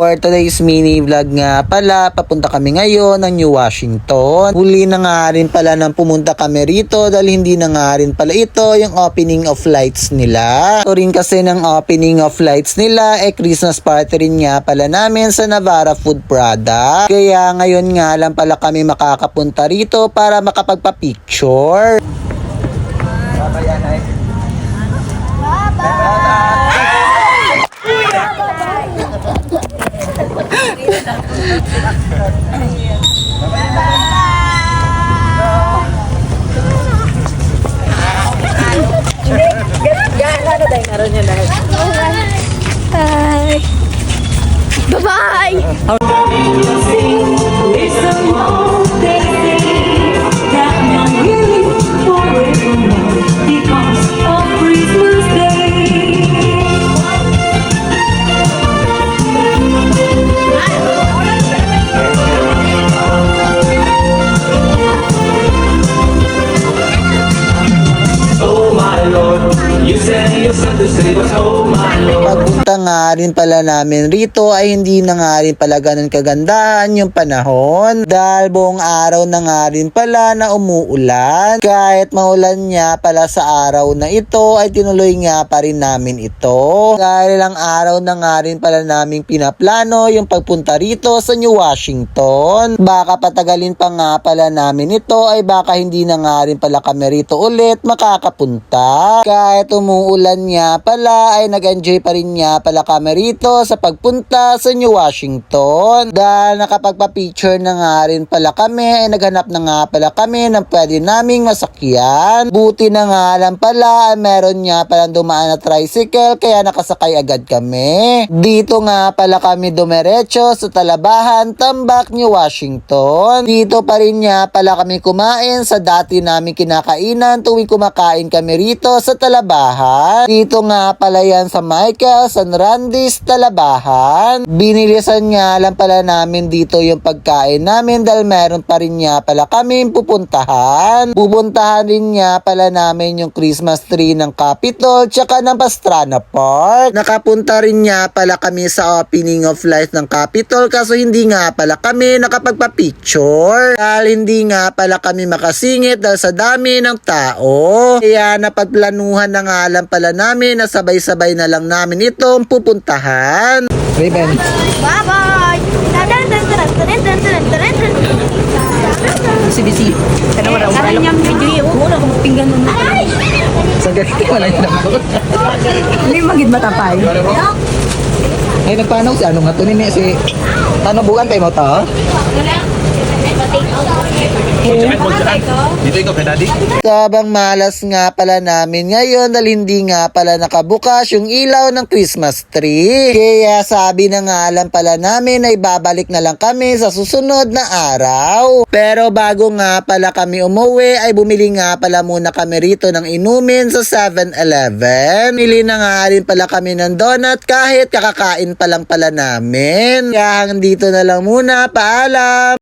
For today's mini vlog nga pala, papunta kami ngayon ng New Washington. Huli na nga rin pala nang pumunta kami rito dahil hindi na nga rin pala ito yung opening of lights nila. So rin kasi ng opening of lights nila, Christmas party rin nga pala namin sa Navarra Food Product. Kaya ngayon nga lang pala kami makakapunta rito para makapagpa-picture. Bye-bye! Pagpunta nga rin pala namin rito ay hindi na nga rin pala ganun kagandahan yung panahon dahil buong araw na nga rin pala na umuulan. Kahit maulan niya pala sa araw na ito ay tinuloy nga pa rin namin ito. Dahil lang araw na nga rin pala naming pinaplano yung pagpunta rito sa New Washington. Baka patagalin pa nga pala namin ito ay baka hindi na nga rin pala kami rito ulit makakapunta. Kahit umuulan nga pala ay nag-enjoy pa rin nga pala kami rito sa pagpunta sa New Washington. Dahil nakapagpa-picture na nga rin pala kami ay naghanap na nga pala kami ng pwede naming masakyan. Buti na nga lang pala ay meron nga palang dumaan na tricycle kaya nakasakay agad kami. Dito nga pala kami dumiretso sa Talabahan, Tambak, New Washington. Dito pa rin nga pala kami kumain sa dati namin kinakainan tuwing kumakain kami rito sa Talabahan. Dito nga pala yan sa Michael San Randy's Talabahan. Binilisan nga lang pala namin dito yung pagkain namin dahil meron pa rin nga pala kami pupuntahan. Pupuntahan rin nga pala namin yung Christmas tree ng Capitol tsaka ng Pastrana Park. Nakapunta rin nga pala kami sa opening of lights ng Capitol kaso hindi nga pala kami nakapagpa-picture. Dahil hindi nga pala kami makasingit dahil sa dami ng tao. Kaya napagplanuhan na nga lang pala namin na sabay-sabay na lang namin itong pupuntahan. Raven. Bye-bye! Bisi-bisi. Karang niyang video. Muna ko magpinggan mo na. Sa ganito wala yun ako. Hindi magid matapay. Ay, nagpanaw si ano nga to ni si tanong bukan tayo mo to? Dito ikaw kay daddy? Sabang malas nga pala namin ngayon dahil hindi nga pala nakabukas yung ilaw ng Christmas tree. Kaya sabi na nga lang pala namin ay babalik na lang kami sa susunod na araw. Pero bago nga pala kami umuwi ay bumili nga pala muna kami rito ng inumin sa 7-Eleven. Bili na nga rin pala kami ng donut kahit kakakain pa lang pala namin. Kaya hanggang dito na lang muna. Paalam!